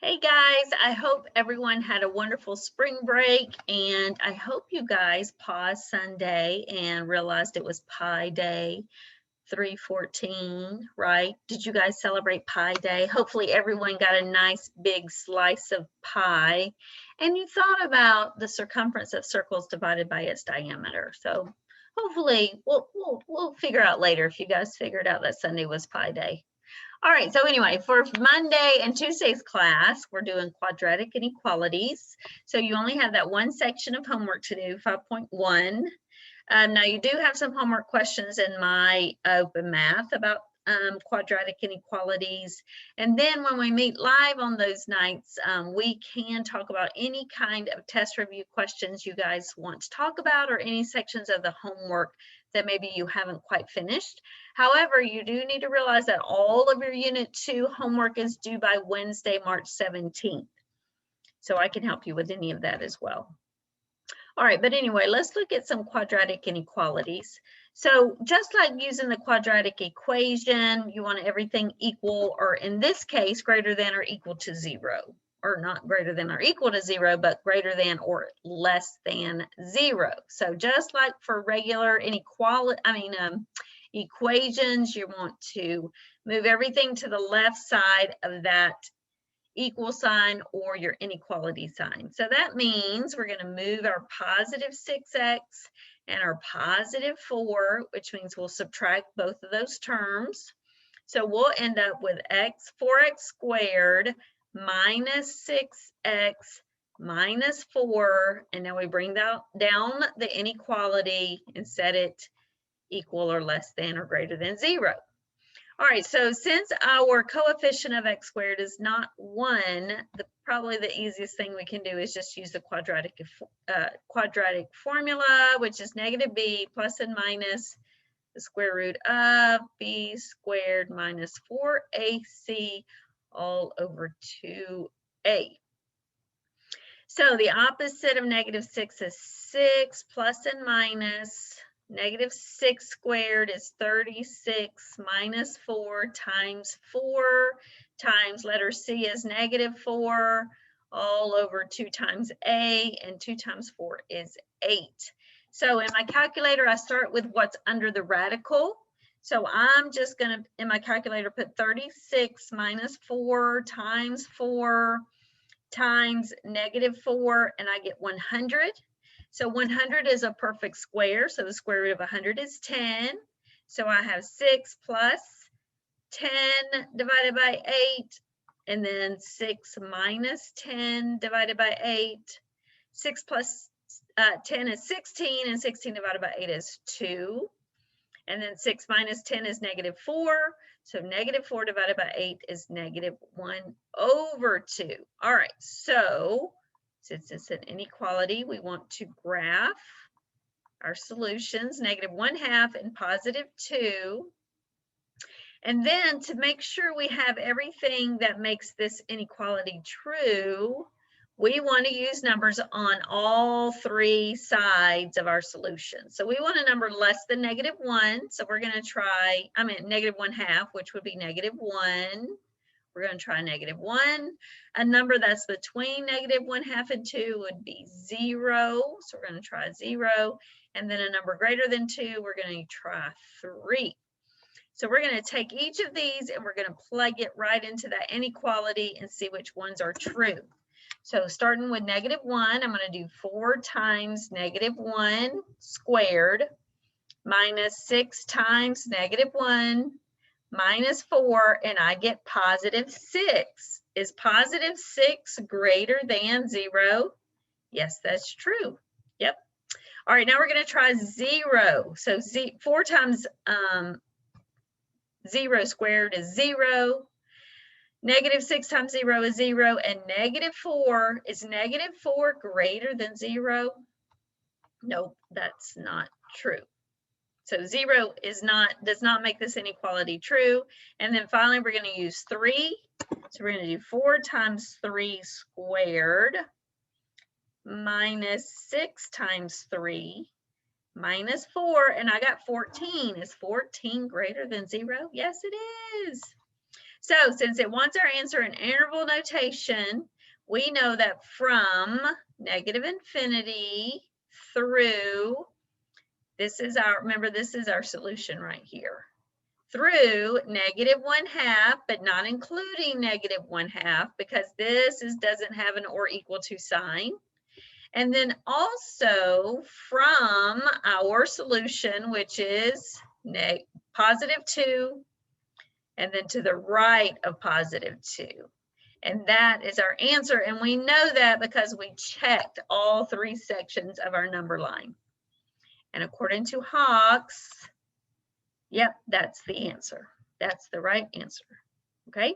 Hey guys, I hope everyone had a wonderful spring break, and I hope you guys paused Sunday and realized it was Pi Day 314, right? Did you guys celebrate Pi Day? Hopefully everyone got a nice big slice of pie and you thought about the circumference of circles divided by its diameter. So hopefully we'll figure out later if you guys figured out that Sunday was Pi Day. All right, so anyway, for Monday and Tuesday's class, we're doing quadratic inequalities. So you only have that one section of homework to do, 5.1. Now you do have some homework questions in my open math about quadratic inequalities. And then when we meet live on those nights, we can talk about any kind of test review questions you guys want to talk about or any sections of the homework that maybe you haven't quite finished. However, you do need to realize that all of your Unit 2 homework is due by Wednesday, March 17th. So I can help you with any of that as well. All right, but anyway, let's look at some quadratic inequalities. So just like using the quadratic equation, you want everything equal, or in this case, greater than or equal to 0. Or not greater than or equal to 0, but greater than or less than 0. So just like for regular equations, you want to move everything to the left side of that equal sign or your inequality sign. So that means we're going to move our positive 6x and our positive 4, which means we'll subtract both of those terms. So we'll end up with 4x squared minus 6x minus 4, and now we bring down the inequality and set it equal or less than or greater than 0. All right, so since our coefficient of x squared is not 1, probably the easiest thing we can do is just use the quadratic formula, which is negative b plus and minus the square root of b squared minus 4ac all over 2a. So the opposite of negative 6 is 6 plus and minus. Negative 6 squared is 36 minus 4 times 4 times letter C is negative 4 all over 2 times A, and 2 times 4 is 8. So in my calculator, I start with what's under the radical. So I'm just going to, in my calculator, put 36 minus 4 times negative 4, and I get 100. So 100 is a perfect square, so the square root of 100 is 10. So I have 6 plus 10 divided by 8, and then 6 minus 10 divided by 8. 6 plus 10 is 16, and 16 divided by 8 is 2. And then 6 minus 10 is negative 4. So negative 4 divided by 8 is negative 1 over 2. All right, so since it's an inequality, we want to graph our solutions, negative 1/2 and positive 2. And then to make sure we have everything that makes this inequality true, we want to use numbers on all 3 sides of our solution. So we want a number less than negative 1. So we're going to try, negative 1/2, which would be negative 1. We're going to try negative 1. A number that's between negative 1/2 and 2 would be 0. So we're going to try 0. And then a number greater than 2, we're going to try 3. So we're going to take each of these and we're going to plug it right into that inequality and see which ones are true. So starting with negative 1, I'm going to do 4 times negative 1 squared minus 6 times negative 1 minus 4, and I get positive 6. Is positive 6 greater than 0? Yes, that's true. Yep. All right, now we're going to try 0. So 4 times 0 squared is 0. Negative 6 times 0 is 0, and negative 4, is negative 4 greater than 0? Nope, that's not true. So 0 does not make this inequality true. And then finally, we're going to use 3. So we're going to do 4 times 3 squared minus 6 times 3 minus 4, and I got 14. Is 14 greater than 0? Yes, it is. So since it wants our answer in interval notation, we know that from negative infinity through, this is our, remember, this is our solution right here, through negative 1/2, but not including negative 1/2 because this doesn't have an or equal to sign. And then also from our solution, which is positive 2, and then to the right of positive 2. And that is our answer. And we know that because we checked all 3 sections of our number line. And according to Hawks, yep, that's the answer. That's the right answer. Okay.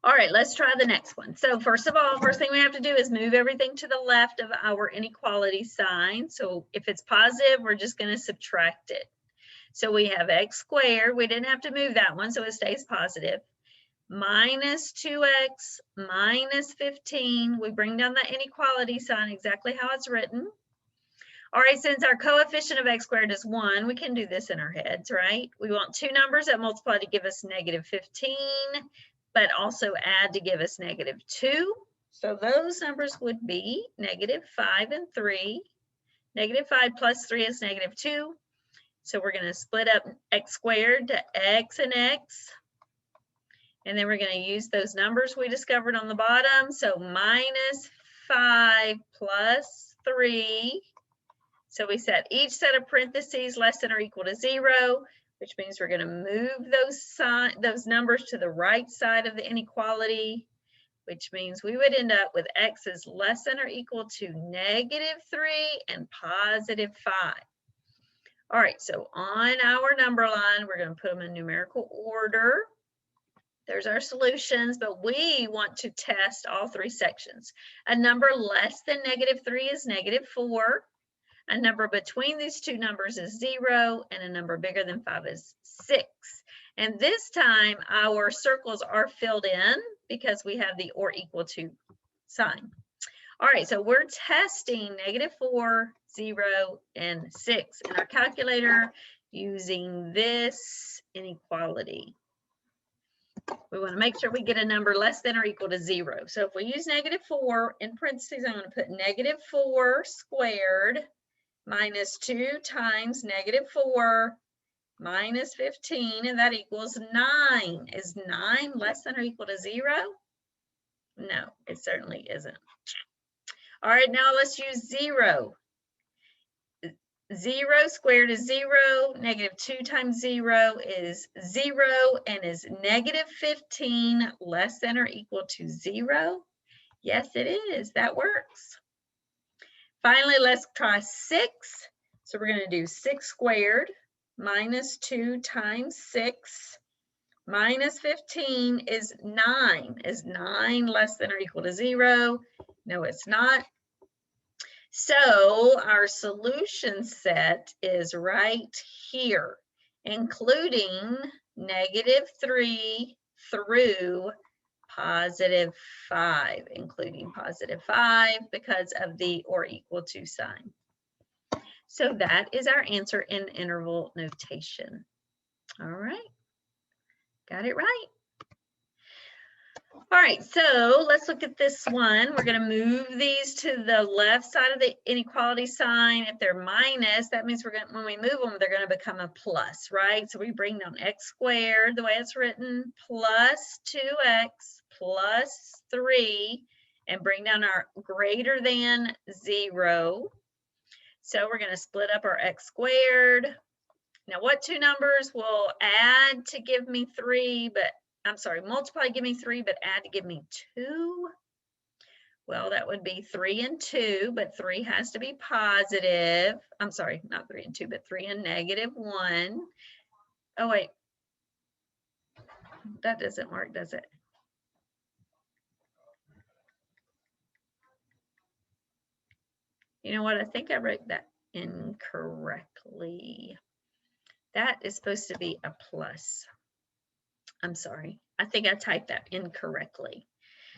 All right, let's try the next one. So first of all, first thing we have to do is move everything to the left of our inequality sign. So if it's positive, we're just going to subtract it. So we have x squared. We didn't have to move that one, so it stays positive. Minus 2x minus 15. We bring down the inequality sign exactly how it's written. All right, since our coefficient of x squared is 1, we can do this in our heads, right? We want 2 numbers that multiply to give us negative 15, but also add to give us negative 2. So those numbers would be negative 5 and 3. Negative 5 plus 3 is negative 2. So we're going to split up x squared to x and x. And then we're going to use those numbers we discovered on the bottom. So minus 5 plus 3. So we set each set of parentheses less than or equal to 0, which means we're going to move those numbers to the right side of the inequality, which means we would end up with x is less than or equal to negative 3 and positive 5. All right, so on our number line, we're going to put them in numerical order. There's our solutions, but we want to test all 3 sections. A number less than negative 3 is negative 4. A number between these 2 numbers is 0, and a number bigger than 5 is 6. And this time our circles are filled in because we have the or equal to sign. All right, so we're testing negative 4, 0, and 6 in our calculator using this inequality. We want to make sure we get a number less than or equal to 0. So if we use negative 4, in parentheses, I'm going to put negative 4 squared minus 2 times negative 4 minus 15, and that equals 9. Is 9 less than or equal to 0? No, it certainly isn't. All right, now let's use 0. 0 squared is 0. Negative 2 times 0 is 0. And is negative 15 less than or equal to 0? Yes, it is. That works. Finally, let's try 6. So we're going to do 6 squared minus 2 times 6 minus 15 is 9. Is 9 less than or equal to 0? No, it's not. So our solution set is right here, including negative 3 through positive 5, including positive 5 because of the or equal to sign. So that is our answer in interval notation. All right, got it right. All right, so let's look at this one. We're going to move these to the left side of the inequality sign. If they're minus, that means we're going to, when we move them, they're going to become a plus, right? So we bring down x squared the way it's written, plus 2x plus 3, and bring down our greater than 0. So we're going to split up our x squared. Now, what 2 numbers will add to give me 3, but I'm sorry, multiply to give me 3, but add to give me 2? Well, that would be 3 and 2, but 3 has to be positive. I'm sorry, not 3 and 2, but 3 and negative 1. Oh, wait. That doesn't work, does it? You know what? I think I wrote that incorrectly. That is supposed to be a plus. I'm sorry. I think I typed that incorrectly.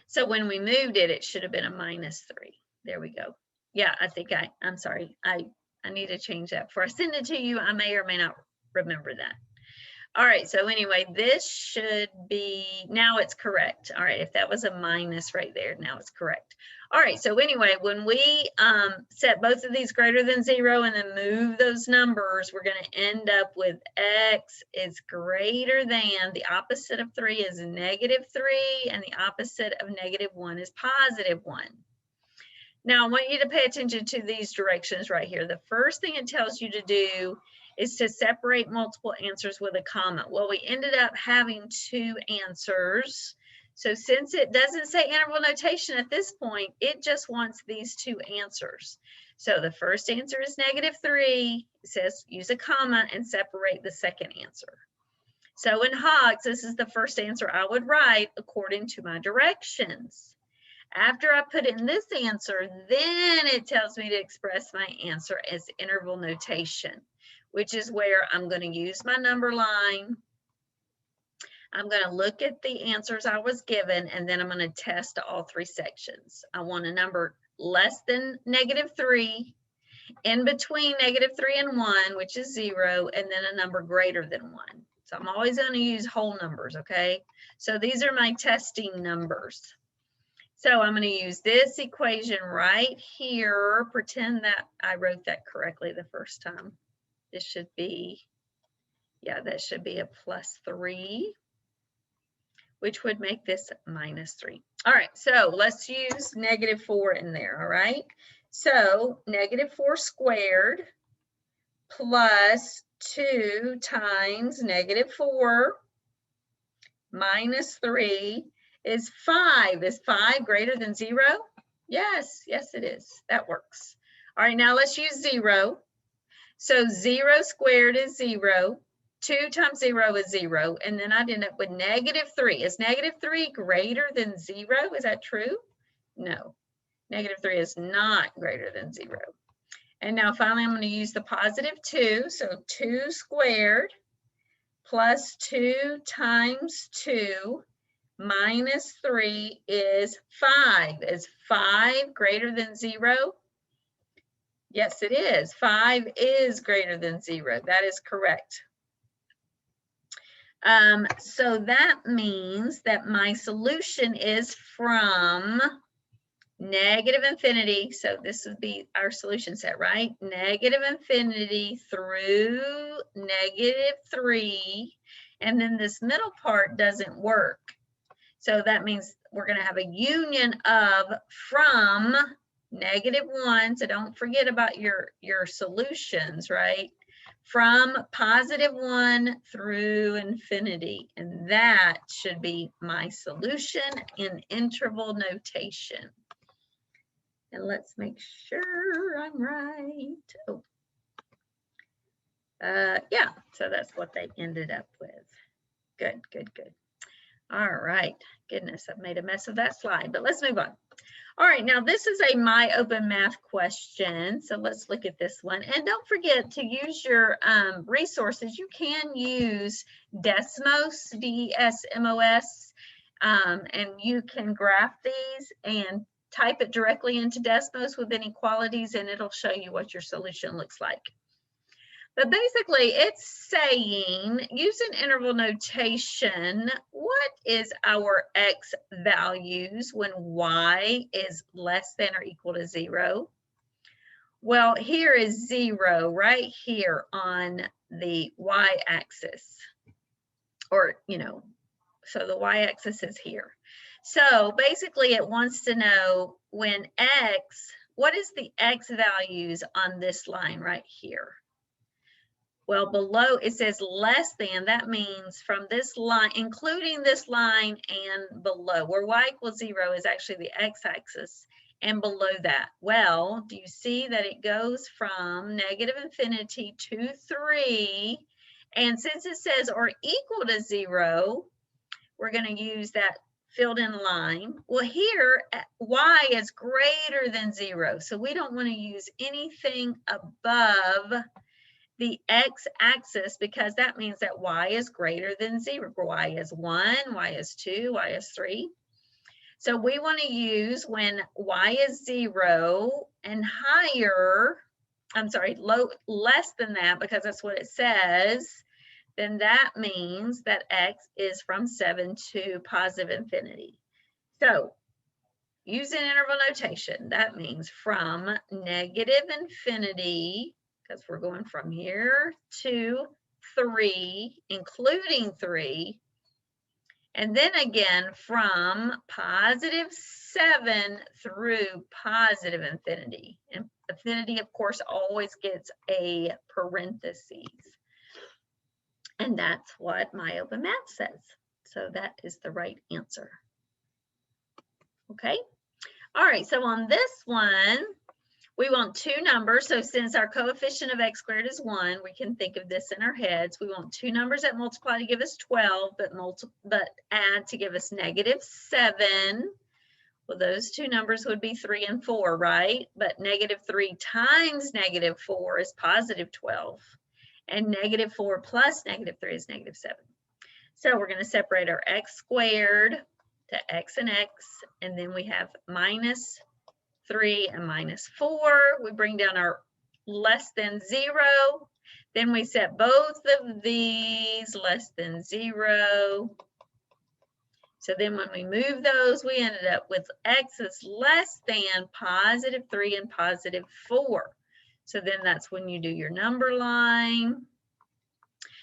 So when we moved it, it should have been a minus 3. There we go. Yeah, I think I'm sorry. I need to change that. Before I send it to you, I may or may not remember that. All right, so anyway, this should be, now it's correct. All right, if that was a minus right there, now it's correct. All right, so anyway, when we set both of these greater than 0 and then move those numbers, we're going to end up with x is greater than, the opposite of 3 is -3, and the opposite of -1 is +1. Now, I want you to pay attention to these directions right here. The first thing it tells you to do is to separate multiple answers with a comma. Well, we ended up having 2 answers. So since it doesn't say interval notation at this point, it just wants these 2 answers. So the first answer is -3. It says use a comma and separate the second answer. So in Hogs, this is the first answer I would write according to my directions. After I put in this answer, then it tells me to express my answer as interval notation, which is where I'm going to use my number line. I'm going to look at the answers I was given, and then I'm going to test all 3 sections. I want a number less than -3, in between -3 and 1, which is 0, and then a number greater than 1. So I'm always going to use whole numbers, okay? So these are my testing numbers. So I'm going to use this equation right here. Pretend that I wrote that correctly the first time. This should be, yeah, that should be a +3, which would make this -3. All right, so let's use -4 in there, all right? So -4 squared plus 2 times -4 minus 3 is 5. Is 5 greater than 0? Yes, yes it is. That works. All right, now let's use 0. So 0 squared is 0. 2 times 0 is 0. And then I'd end up with -3. Is -3 greater than 0? Is that true? No. -3 is not greater than 0. And now finally I'm going to use the +2. So 2 squared plus 2 times 2 minus 3 is 5. Is 5 greater than 0? Yes, it is. 5 is greater than 0. That is correct. So that means that my solution is from -infinity. So this would be our solution set, right? -infinity through -3. And then this middle part doesn't work. So that means we're going to have a union of from -1. So don't forget about your solutions, right? From +1 through infinity. And that should be my solution in interval notation. And let's make sure I'm right. Oh. Yeah, so that's what they ended up with. Good, good, good. All right, goodness, I've made a mess of that slide, but let's move on. All right, now this is a My Open Math question. So let's look at this one. And don't forget to use your resources. You can use Desmos, DESMOS, and you can graph these and type it directly into Desmos with inequalities, and it'll show you what your solution looks like. But basically, it's saying, using interval notation, what is our x values when y is less than or equal to 0? Well, here is 0 right here on the y-axis. Or, you know, so the y-axis is here. So basically, it wants to know when x, what is the x values on this line right here? Well, below it says less than, that means from this line, including this line and below, where y equals 0 is actually the x-axis, and below that. Well, do you see that it goes from -infinity to 3, and since it says or equal to 0, we're going to use that filled in line. Well, here y is greater than 0, so we don't want to use anything above the x-axis because that means that y is greater than 0. Y is 1, y is 2, y is 3. So we want to use when y is 0 and higher, I'm sorry, less than that because that's what it says, then that means that x is from 7 to positive infinity. So using interval notation, that means from negative infinity, because we're going from here to 3, including 3, and then again from positive 7 through positive infinity. And infinity, of course, always gets a parentheses. And that's what my open math says. So that is the right answer. Okay. All right, so on this one, we want two numbers. So since our coefficient of x squared is 1, we can think of this in our heads. We want two numbers that multiply to give us 12, but add to give us -7. Well, those two numbers would be 3 and 4, right? But -3 times -4 is +12. And -4 plus -3 is -7. So we're going to separate our x squared to x and x, and then we have -3 and -4. We bring down our less than 0. Then we set both of these less than 0. So then when we move those, we ended up with x is less than +3 and +4. So then that's when you do your number line.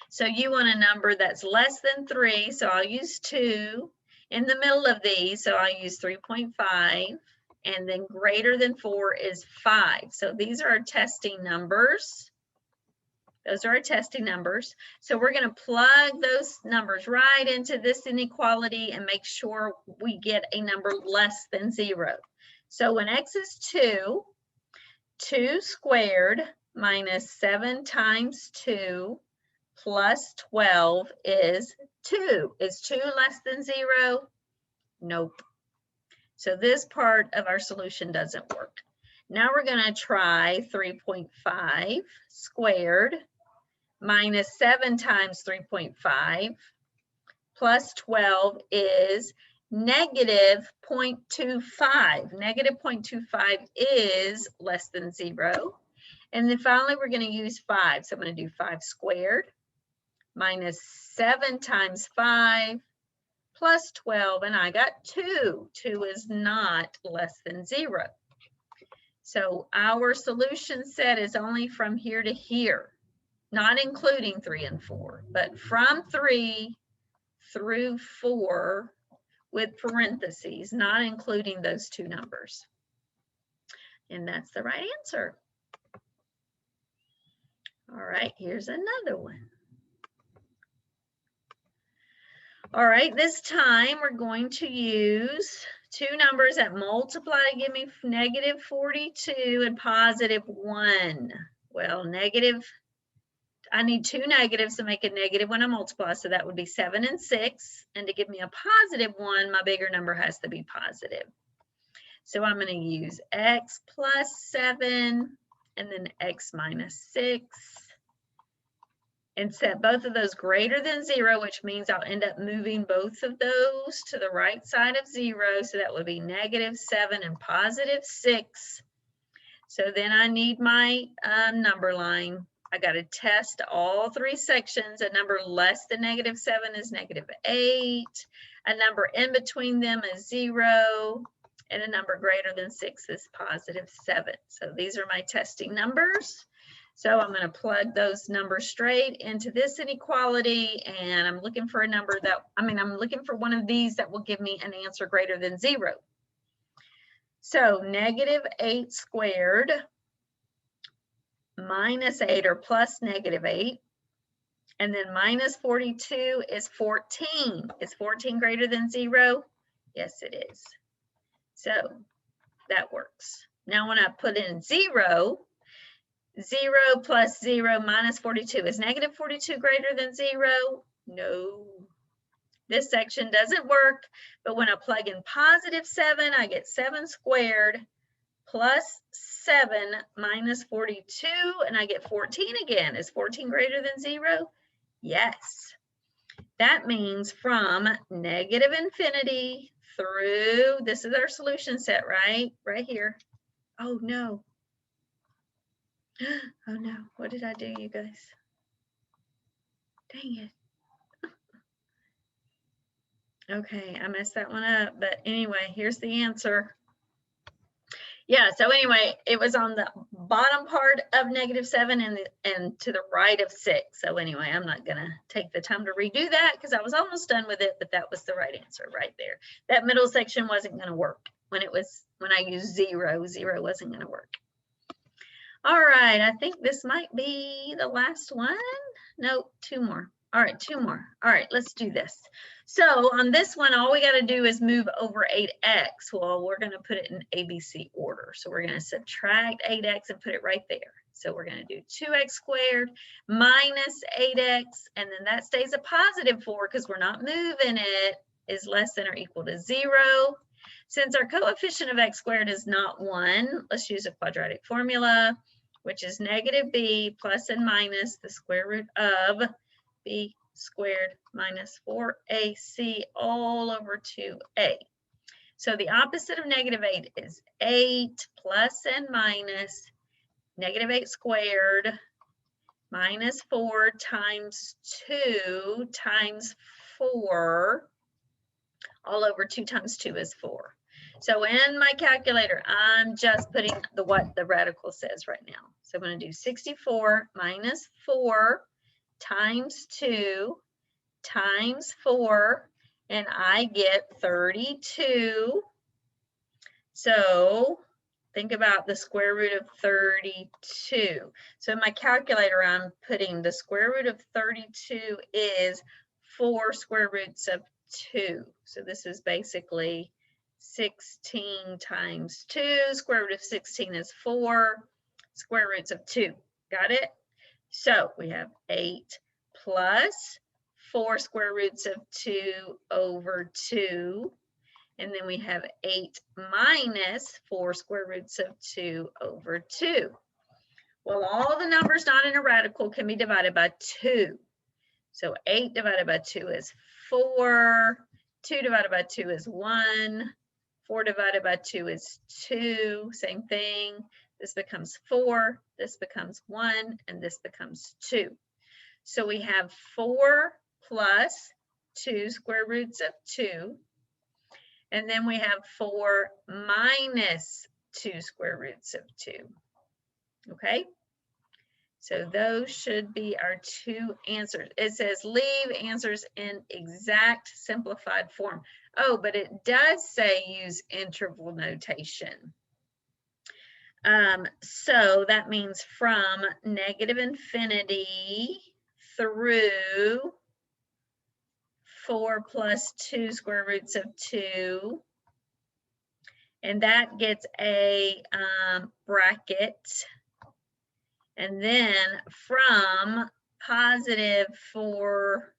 So you want a number that's less than 3, so I'll use 2. In the middle of these, so I'll use 3.5. And then greater than 4 is 5. So these are our testing numbers. Those are our testing numbers. So we're going to plug those numbers right into this inequality and make sure we get a number less than 0. So when x is 2, 2 squared minus 7 times 2 plus 12 is 2. Is 2 less than 0? Nope. So this part of our solution doesn't work. Now we're going to try 3.5 squared minus 7 times 3.5 plus 12 is -0.25. -0.25 is less than 0. And then finally, we're going to use 5. So I'm going to do 5 squared minus 7 times 5 plus 12, and I got 2. 2 is not less than 0. So our solution set is only from here to here, not including 3 and 4, but from 3 through 4 with parentheses, not including those two numbers. And that's the right answer. All right, here's another one. All right, this time we're going to use two numbers that multiply to give me -42 and +1. Well, I need two negatives to make a negative when I multiply, so that would be 7 and 6. And to give me a +1, my bigger number has to be positive. So I'm going to use x plus 7 and then x minus 6. And set both of those greater than 0, which means I'll end up moving both of those to the right side of 0. So that would be -7 and +6. So then I need my number line. I got to test all 3 sections. A number less than -7 is -8. A number in between them is 0. And a number greater than 6 is +7. So these are my testing numbers. So I'm going to plug those numbers straight into this inequality, and I'm looking for a number that, I'm looking for one of these that will give me an answer greater than 0. So -8 squared minus 8 or plus -8, and then -42 is 14. Is 14 greater than 0? Yes, it is. So that works. Now when I put in 0, 0 plus 0 minus 42. Is -42 greater than 0? No. This section doesn't work, but when I plug in +7, I get 7 squared plus 7 minus 42, and I get 14 again. Is 14 greater than 0? Yes. That means from -infinity through, this is our solution set, right? Right here. Oh, no. Oh no, what did I do, you guys? Dang it. Okay, I messed that one up, but anyway, here's the answer. Yeah, so anyway, it was on the bottom part of -7 and to the right of 6. So anyway, I'm not gonna take the time to redo that because I was almost done with it, but that was the right answer right there. That middle section wasn't gonna work when I used 0. 0 wasn't gonna work. All right, I think this might be the last one. Nope, 2 more. All right, 2 more. All right, let's do this. So on this one, all we got to do is move over 8x. Well, we're going to put it in ABC order. So we're going to subtract 8x and put it right there. So we're going to do 2x squared minus 8x, and then that stays a positive 4 because we're not moving it, is less than or equal to 0. Since our coefficient of x squared is not 1, let's use a quadratic formula, which is negative b plus and minus the square root of b squared minus 4ac all over 2a. So the opposite of -8 is 8 plus and minus -8 squared minus 4 times 2 times 4 all over 2 times 2 is 4. So in my calculator, I'm just putting what the radical says right now. So I'm going to do 64 minus 4 times 2 times 4, and I get 32. So think about the square root of 32. So in my calculator, I'm putting the square root of 32 is 4 square roots of 2. So this is basically 16 times 2. Square root of 16 is 4. Square roots of 2. Got it? So we have 8 plus 4 square roots of 2 over 2. And then we have 8 minus 4 square roots of 2 over 2. Well, all the numbers not in a radical can be divided by 2. So 8 divided by 2 is 4. 2 divided by 2 is 1. 4 divided by 2 is 2. Same thing. This becomes 4. This becomes 1. And this becomes 2. So we have 4 plus 2 square roots of 2. And then we have 4 minus 2 square roots of 2. Okay? So those should be our 2 answers. It says leave answers in exact simplified form. Oh, but it does say use interval notation. So that means from -infinity through 4 plus 2 square roots of 2. And that gets a bracket. And then from +4,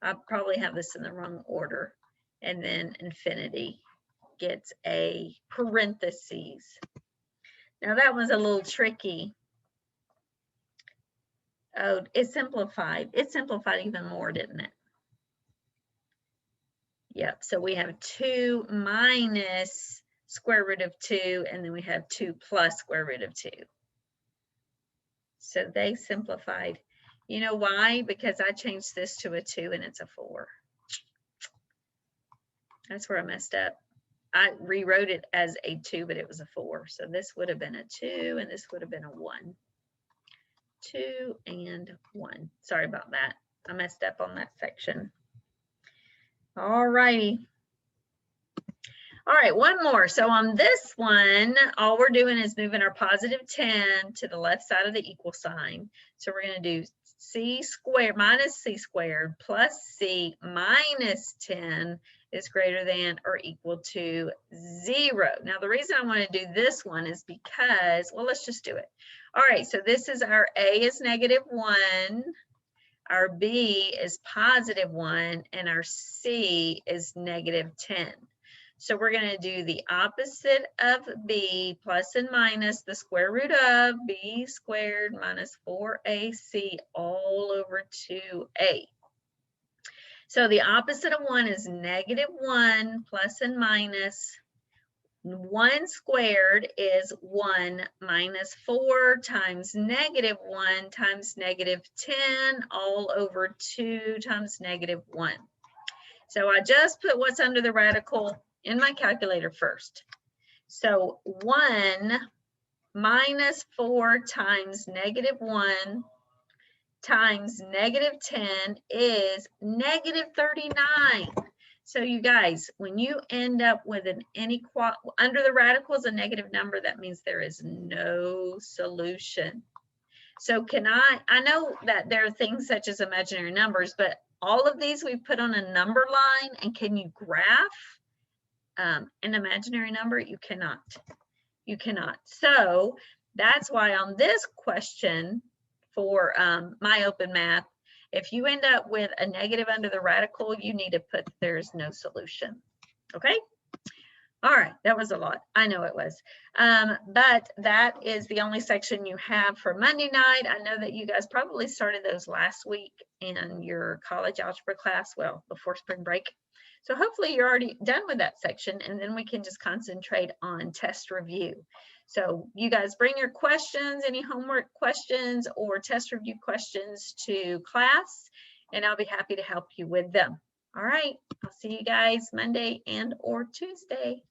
I probably have this in the wrong order. And then infinity gets a parentheses. Now that was a little tricky. Oh, it simplified. It simplified even more, didn't it? Yep, so we have 2 minus square root of 2, and then we have 2 plus square root of 2. So they simplified. You know why? Because I changed this to a 2 and it's a 4. That's where I messed up. I rewrote it as a 2, but it was a 4. So this would have been a 2 and this would have been a 1. 2 and 1. Sorry about that. I messed up on that section. All righty. All right, one more. So on this one, all we're doing is moving our +10 to the left side of the equal sign. So we're going to do c squared minus c squared plus c minus 10 is greater than or equal to 0. Now, the reason I want to do this one is because, well, let's just do it. All right, so this is our a is -1, our b is +1, and our c is -10. So we're going to do the opposite of b plus and minus the square root of b squared minus 4ac all over 2a. So the opposite of 1 is -1 plus and minus 1 squared is 1 minus 4 times negative 1 times negative 10 all over 2 times negative 1. So I just put what's under the radical in my calculator first. So 1 minus 4 times negative 1 times negative 10 is negative 39. So you guys, when you end up with an inequality, under the radical is a negative number, that means there is no solution. So I know that there are things such as imaginary numbers, but all of these we put on a number line, and can you graph an imaginary number? You cannot. You cannot. So that's why on this question for my open math, if you end up with a negative under the radical, you need to put there's no solution. Okay. All right, that was a lot. I know it was. But that is the only section you have for Monday night. I know that you guys probably started those last week in your college algebra class, well, before spring break. So hopefully you're already done with that section, and then we can just concentrate on test review. So you guys bring your questions, any homework questions or test review questions to class, and I'll be happy to help you with them. All right, I'll see you guys Monday and or Tuesday.